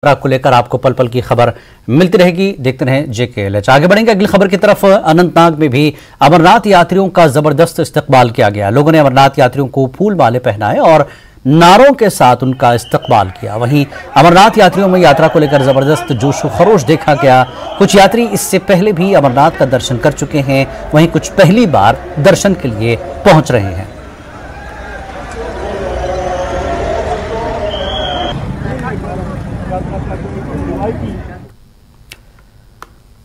को लेकर आपको पल पल की खबर मिलती रहेगी। देखते रहें JKLH। आगे बढ़ेंगे अगली खबर की तरफ। अनंतनाग में भी अमरनाथ यात्रियों का जबरदस्त इस्तकबाल किया गया। लोगों ने अमरनाथ यात्रियों को फूल माले पहनाए और नारों के साथ उनका इस्तकबाल किया। वहीं अमरनाथ यात्रियों में यात्रा को लेकर जबरदस्त जोश व खरोश देखा गया। कुछ यात्री इससे पहले भी अमरनाथ का दर्शन कर चुके हैं, वहीं कुछ पहली बार दर्शन के लिए पहुंच रहे हैं।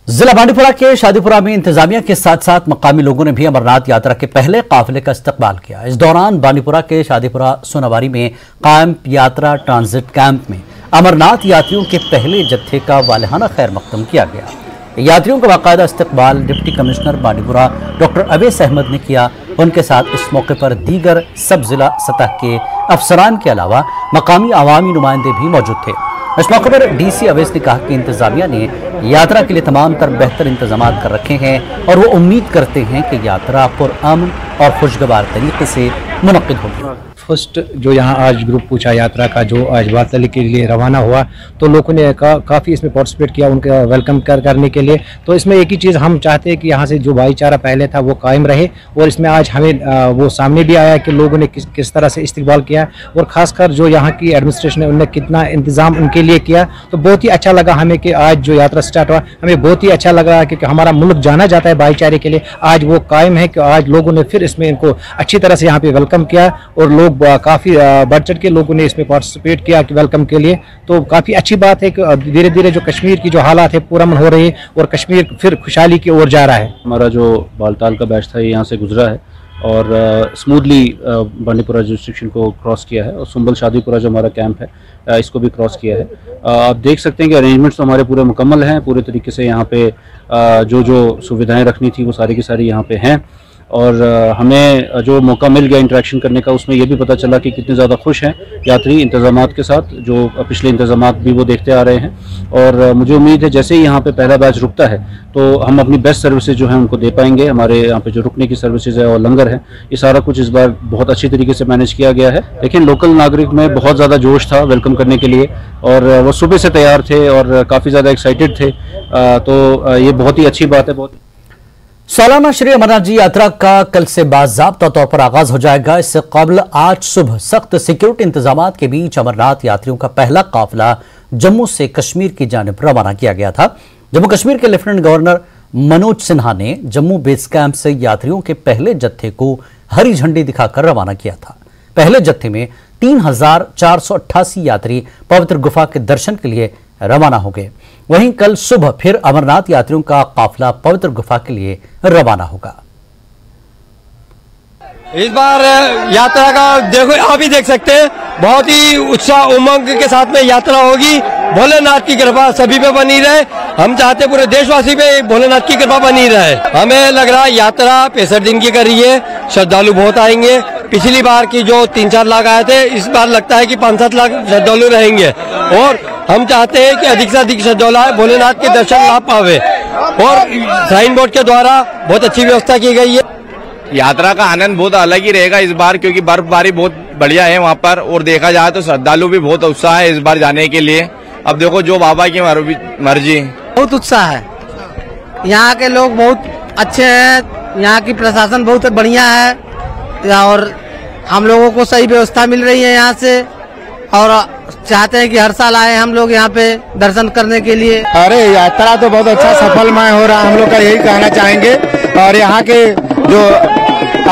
जिला बांडीपुरा के शादीपुरा में इंतजामिया के साथ साथ मकामी लोगों ने भी अमरनाथ यात्रा के पहले काफिले का इस्तकबाल किया। इस दौरान बांडीपुरा के शादीपुरा सोनावारी में कायम यात्रा ट्रांजिट कैंप में अमरनाथ यात्रियों के पहले जत्थे का वालिहाना खैर मकदम किया गया। यात्रियों का बाकायदा इस्तकबाल deputy commissioner Bandipora doctor Awais Ahmad ने किया। उनके साथ इस मौके पर दीगर सब जिला सतह के अफसरान के अलावा मकामी अवामी नुमाइंदे भी मौजूद थे। इस मौके पर DC अवैस ने कहा कि इंतजामिया ने यात्रा के लिए तमाम तर बेहतर इंतजाम कर रखे हैं और वो उम्मीद करते हैं कि यात्रा पुरअमन और खुशगवार तरीके से मुनक्किद होगी। फर्स्ट जो यहाँ आज ग्रुप पूछा यात्रा का जो आज वातली के लिए रवाना हुआ, तो लोगों ने काफ़ी इसमें पार्टिसिपेट किया उनका वेलकम करने के लिए। तो इसमें एक ही चीज़ हम चाहते हैं कि यहाँ से जो भाईचारा पहले था वो कायम रहे, और इसमें आज हमें वो सामने भी आया कि लोगों ने किस तरह से इस्तकबाल किया, और ख़ासकर जो यहाँ की एडमिनिस्ट्रेशन है उनने कितना इंतज़ाम उनके लिए किया। तो बहुत ही अच्छा लगा हमें कि आज जो यात्रा स्टार्ट हुआ, हमें बहुत ही अच्छा लगा क्योंकि हमारा मुल्क जाना जाता है भाईचारे के लिए, आज वो कायम है कि आज लोगों ने फिर इसमें इनको अच्छी तरह से यहाँ पे वेलकम किया, और लोग काफ़ी बढ़ चढ़ के लोगों ने इसमें पार्टिसिपेट किया कि वेलकम के लिए। तो काफ़ी अच्छी बात है कि धीरे धीरे जो कश्मीर की जो हालात है पूरअमन हो रही है और कश्मीर फिर खुशहाली की ओर जा रहा है। हमारा जो बालताल का बैच था ये यहाँ से गुजरा है और स्मूथली बांडीपुरा जुरिस्डिक्शन को क्रॉस किया है, और सुंबल शादीपुरा जो हमारा कैंप है इसको भी क्रॉस किया है। आप देख सकते हैं कि अरेंजमेंट्स तो हमारे पूरे मुकम्मल हैं, पूरे तरीके से यहाँ पे जो सुविधाएं रखनी थी वो सारी की सारी यहाँ पे हैं। और हमें जो मौका मिल गया इंटरेक्शन करने का, उसमें ये भी पता चला कि कितने ज़्यादा खुश हैं यात्री इंतज़ामात के साथ, जो पिछले इंतज़ामात भी वो देखते आ रहे हैं। और मुझे उम्मीद है जैसे ही यहाँ पे पहला बैच रुकता है तो हम अपनी बेस्ट सर्विसेज जो हैं उनको दे पाएंगे। हमारे यहाँ पे जो रुकने की सर्विसेज है और लंगर है, ये सारा कुछ इस बार बहुत अच्छी तरीके से मैनेज किया गया है। लेकिन लोकल नागरिक में बहुत ज़्यादा जोश था वेलकम करने के लिए, और वो सुबह से तैयार थे और काफ़ी ज़्यादा एक्साइटेड थे। तो ये बहुत ही अच्छी बात है। बहुत सालाना श्री अमरनाथ जी यात्रा का कल से बाज़ाब्ता तौर पर आगाज हो जाएगा। इससे कबल आज सुबह सख्त सिक्योरिटी इंतजाम के बीच अमरनाथ यात्रियों का पहला काफिला जम्मू से कश्मीर की जानिब रवाना किया गया था। जम्मू कश्मीर के लेफ्टिनेंट गवर्नर मनोज सिन्हा ने जम्मू बेस कैंप से यात्रियों के पहले जत्थे को हरी झंडी दिखाकर रवाना किया था। पहले जत्थे में 3488 यात्री पवित्र गुफा के दर्शन के लिए रवाना हो गए। वहीं कल सुबह फिर अमरनाथ यात्रियों का काफिला पवित्र गुफा के लिए रवाना होगा। इस बार यात्रा का देखो, आप ही देख सकते हैं, बहुत ही उत्साह उमंग के साथ में यात्रा होगी। भोलेनाथ की कृपा सभी पे बनी रहे। हम चाहते पूरे देशवासी पे भोलेनाथ की कृपा बनी रहे। हमें लग रहा है यात्रा 65 दिन की कर रही है, श्रद्धालु बहुत आएंगे। पिछली बार की जो 3-4 लाख आए थे, इस बार लगता है कि 5-7 लाख श्रद्धालु रहेंगे, और हम चाहते हैं कि अधिक से अधिक श्रद्धालु भोलेनाथ के दर्शन ला पावे, और साइन बोर्ड के द्वारा बहुत अच्छी व्यवस्था की गई है। यात्रा का आनंद बहुत अलग ही रहेगा इस बार, क्योंकि बर्फबारी बहुत बढ़िया है वहाँ पर, और देखा जाए तो श्रद्धालु भी बहुत उत्साह है इस बार जाने के लिए। अब देखो जो बाबा की मर्जी। बहुत उत्साह है, यहाँ के लोग बहुत अच्छे हैं, यहाँ की प्रशासन बहुत बढ़िया है, और हम लोगों को सही व्यवस्था मिल रही है यहाँ से, और चाहते हैं कि हर साल आए हम लोग यहाँ पे दर्शन करने के लिए। अरे यात्रा तो बहुत अच्छा सफलमय हो रहा है, हम लोग का यही कहना चाहेंगे। और यहाँ के जो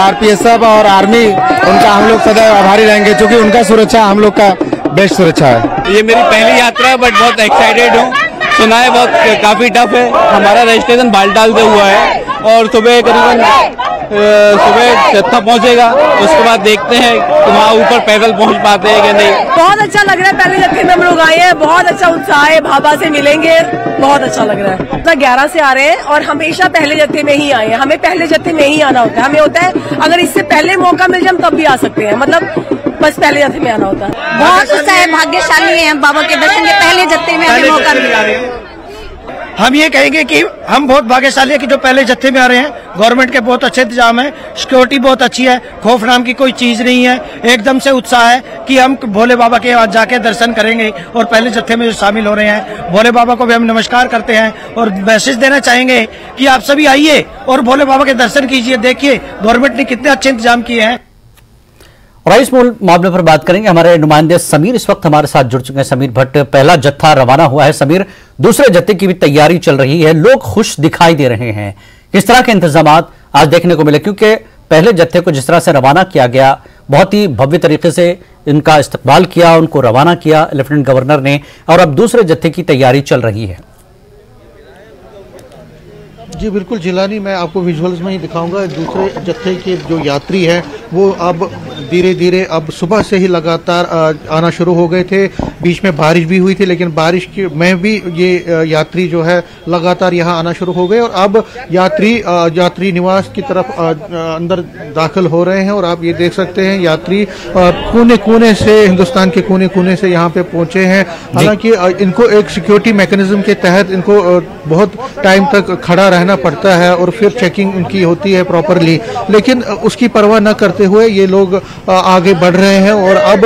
RPSF और आर्मी, उनका हम लोग सदैव आभारी रहेंगे, क्योंकि उनका सुरक्षा हम लोग का बेस्ट सुरक्षा है। ये मेरी पहली यात्रा है, बट बहुत एक्साइटेड हूँ। सुना है बहुत काफी टफ है। हमारा रजिस्ट्रेशन बालताल से हुआ है, और सुबह करीबन सुबह जत्था पहुंचेगा, उसके बाद देखते हैं कि वहाँ ऊपर पैदल पहुंच पाते हैं कि नहीं। बहुत अच्छा लग रहा है, पहले जत्थे में हम लोग आए हैं, बहुत अच्छा उत्साह है, बाबा से मिलेंगे, बहुत अच्छा लग रहा है। 11 से आ रहे हैं और हमेशा पहले जत्थे में ही आए हैं। हमें पहले जत्थे में ही आना होता है। हमें होता है अगर इससे पहले मौका मिल जाए तब भी आ सकते हैं, मतलब बस पहले जत्थे में आना होता है। बहुत उत्साह है, भाग्यशाली है, बाबा के दर्शन के पहले जत्थे में हमें मौका मिला। हम ये कहेंगे कि हम बहुत भाग्यशाली है कि जो पहले जत्थे में आ रहे हैं। गवर्नमेंट के बहुत अच्छे इंतजाम है, सिक्योरिटी बहुत अच्छी है, खौफ नाम की कोई चीज नहीं है, एकदम से उत्साह है कि हम भोले बाबा के आज जाके दर्शन करेंगे। और पहले जत्थे में जो शामिल हो रहे हैं, भोले बाबा को भी हम नमस्कार करते हैं और मैसेज देना चाहेंगे कि आप सभी आइए और भोले बाबा के दर्शन कीजिए। देखिए गवर्नमेंट ने कितने अच्छे इंतजाम किए हैं। और इस मूल मामले पर बात करेंगे, हमारे नुमाइंदे समीर इस वक्त हमारे साथ जुड़ चुके हैं। समीर भट्ट, पहला जत्था रवाना हुआ है। समीर, दूसरे जत्थे की भी तैयारी चल रही है, लोग खुश दिखाई दे रहे हैं, किस तरह के इंतजामात आज देखने को मिले? क्योंकि पहले जत्थे को जिस तरह से रवाना किया गया, बहुत ही भव्य तरीके से इनका इस्तकबाल किया, उनको रवाना किया लेफ्टिनेंट गवर्नर ने, और अब दूसरे जत्थे की तैयारी चल रही है। जी बिल्कुल जिलानी, मैं आपको विजुअल्स में ही दिखाऊंगा। दूसरे जत्थे के जो यात्री हैं वो अब धीरे धीरे अब सुबह से ही लगातार आना शुरू हो गए थे। बीच में बारिश भी हुई थी, लेकिन बारिश की में भी ये यात्री जो है लगातार यहाँ आना शुरू हो गए और अब यात्री निवास की तरफ अंदर दाखिल हो रहे हैं। और आप ये देख सकते हैं यात्री कोने कोने से, हिंदुस्तान के कोने कोने से यहाँ पे पहुंचे हैं। हालांकि इनको एक सिक्योरिटी मैकेनिज्म के तहत इनको बहुत टाइम तक खड़ा रहना पड़ता है और फिर चेकिंग उनकी होती है प्रॉपरली, लेकिन उसकी परवाह न करते हुए ये लोग आगे बढ़ रहे हैं और अब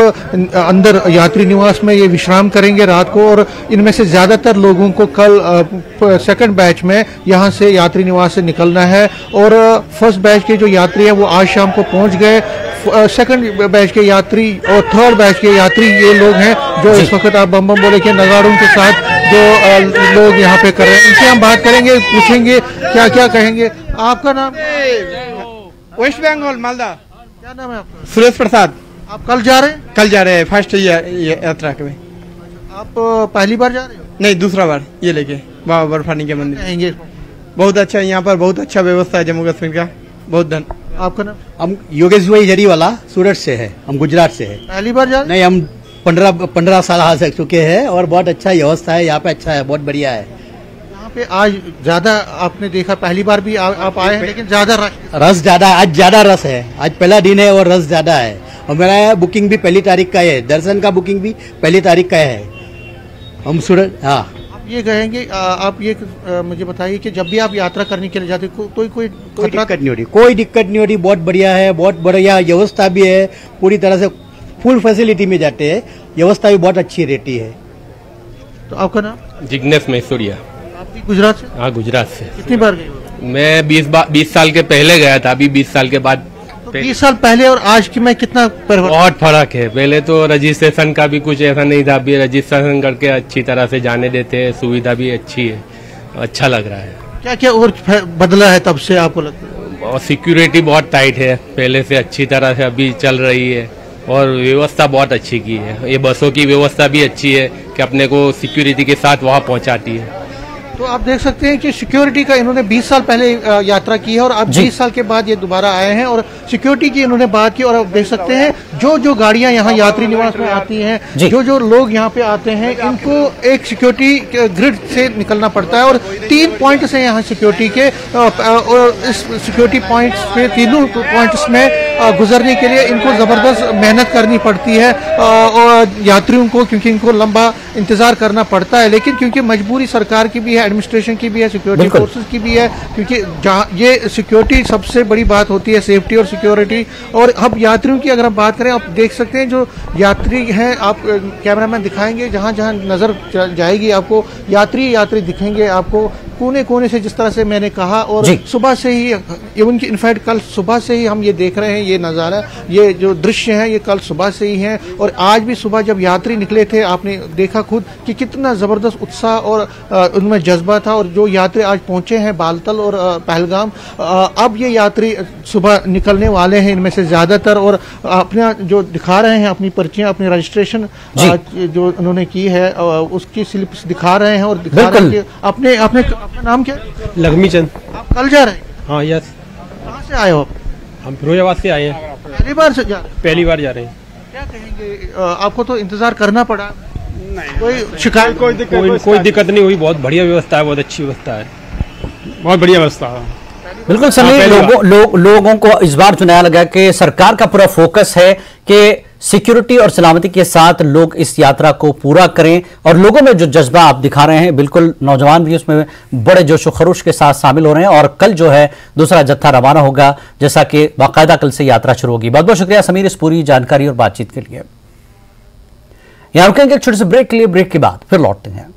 अंदर यात्री निवास में ये विश्राम करेंगे रात को। और इनमें से ज्यादातर लोगों को कल सेकंड बैच में यहाँ से यात्री निवास से निकलना है और फर्स्ट बैच के जो यात्री हैं वो आज शाम को पहुंच गए। सेकंड बैच के यात्री और थर्ड बैच के यात्री ये लोग हैं जो इस वक्त आप बम बम बोले के नगाड़ों के साथ जो लोग यहाँ पे कर रहे हैं। इनसे हम बात करेंगे, पूछेंगे क्या क्या कहेंगे। आपका नाम? वेस्ट बंगाल, मालदा। क्या नाम है आपका? सुरेश प्रसाद। आप कल जा रहे हैं? कल जा रहे हैं, फर्स्ट यात्रा के में। आप पहली बार जा रहे हो? नहीं, दूसरा बार ये लेके बाबा बर्फानी के मंदिर। बहुत अच्छा है यहाँ पर, बहुत अच्छा व्यवस्था है जम्मू कश्मीर का। बहुत धन। आपका नाम? हम योगेश भाई जरीवाला, सूरत से है, हम गुजरात से है। पहली बार जा रहे? नहीं, हम 15 साल हाल से चुके हैं और बहुत अच्छा व्यवस्था है यहाँ पे, अच्छा है, बहुत बढ़िया है। यहाँ पे आज ज्यादा आपने देखा, पहली बार भी आप आए हैं लेकिन ज्यादा रस ज्यादा, आज ज्यादा रस है, आज पहला दिन है और रस ज्यादा है। और मेरा बुकिंग भी पहली तारीख का है, दर्शन का बुकिंग भी पहली तारीख का है। हम सूरत, हाँ। आप ये कहेंगे, आप ये मुझे बताइए कि जब भी आप यात्रा करने के लिए जाते कोई दिक्कत नहीं हो रही, कोई दिक्कत नहीं हो रही, बहुत बढ़िया है, बहुत बढ़िया व्यवस्था भी है, पूरी तरह से फुल फैसिलिटी में जाते हैं, व्यवस्था भी बहुत अच्छी रहती है। तो आपका नाम? जिग्नेश मैसूरिया। आप भी गुजरात से? हाँ, गुजरात से। कितनी बार गए? मैं 20 साल के पहले गया था, अभी 20 साल के बाद। तो 20 साल पहले और आज की में कितना बहुत फर्क है। पहले तो रजिस्ट्रेशन का भी कुछ ऐसा नहीं था, अभी रजिस्ट्रेशन करके अच्छी तरह से जाने देते हैं, सुविधा भी अच्छी है, अच्छा लग रहा है। क्या क्या और बदला है तब से आपको लगता है? और सिक्योरिटी बहुत टाइट है, पहले से अच्छी तरह से अभी चल रही है और व्यवस्था बहुत अच्छी की है। ये बसों की व्यवस्था भी अच्छी है कि अपने को सिक्योरिटी के साथ वहाँ पहुँचाती है। तो आप देख सकते हैं कि सिक्योरिटी का इन्होंने 20 साल पहले यात्रा की है और अब 20 साल के बाद ये दोबारा आए हैं और सिक्योरिटी की इन्होंने बात की। और आप देख सकते हैं जो गाड़ियां यहाँ यात्री निवास में आती हैं, जो लोग यहाँ पे आते हैं, इनको एक सिक्योरिटी ग्रिड से निकलना पड़ता है और 3 पॉइंट से यहाँ सिक्योरिटी के और इस सिक्योरिटी पॉइंट्स पे, तीनों पॉइंट्स में गुजरने के लिए इनको जबरदस्त मेहनत करनी पड़ती है और यात्रियों को, क्योंकि इनको लंबा इंतजार करना पड़ता है। लेकिन क्योंकि मजबूरी सरकार की भी है, एडमिनिस्ट्रेशन की भी है, सिक्योरिटी फोर्सेस की भी है, क्योंकि ये सिक्योरिटी सबसे बड़ी बात होती है, सेफ्टी और सिक्योरिटी। और अब यात्रियों की अगर हम बात करें, आप देख सकते हैं जो यात्री हैं, आप कैमरामैन दिखाएंगे, जहां जहां नजर जाएगी आपको यात्री दिखेंगे आपको कोने कोने से, जिस तरह से मैंने कहा। और सुबह से ही, इवन की इनफैक्ट कल सुबह से ही हम ये देख रहे हैं, ये नज़ारा, ये जो दृश्य है, ये कल सुबह से ही है। और आज भी सुबह जब यात्री निकले थे, आपने देखा खुद कि कितना जबरदस्त उत्साह और उनमें जज्बा था। और जो यात्री आज पहुंचे हैं बालतल और पहलगाम, अब ये यात्री सुबह निकलने वाले हैं इनमें से ज्यादातर, और अपना जो दिखा रहे हैं, अपनी पर्चियां, अपनी रजिस्ट्रेशन जो उन्होंने की है उसकी स्लिप्स दिखा रहे हैं और दिखा रहे हैं कि अपने अपना नाम क्या? लक्ष्मी चंद। आप कल जा रहे हैं? हाँ, यस। कहाँ से आए हो आप? हम फिरोजाबाद से आए हैं। पहली बार से जा रहे हैं? पहली बार जा रहे हैं। क्या कहेंगे, आपको तो इंतजार करना पड़ा? नहीं, कोई शिकायत? कोई दिक्कत नहीं हुई, बहुत बढ़िया व्यवस्था है, बहुत अच्छी व्यवस्था है, बहुत बढ़िया व्यवस्था है। बिल्कुल समीर, लोगों को इस बार चुनाया लगा कि सरकार का पूरा फोकस है कि सिक्योरिटी और सलामती के साथ लोग इस यात्रा को पूरा करें। और लोगों में जो जज्बा आप दिखा रहे हैं, बिल्कुल नौजवान भी उसमें बड़े जोश खरोश के साथ शामिल हो रहे हैं। और कल जो है दूसरा जत्था रवाना होगा, जैसा कि बाकायदा कल से यात्रा शुरू होगी। बहुत बहुत शुक्रिया समीर इस पूरी जानकारी और बातचीत के लिए। यहां रुकेंगे एक छोटे से ब्रेक के लिए, ब्रेक के बाद फिर लौटते हैं।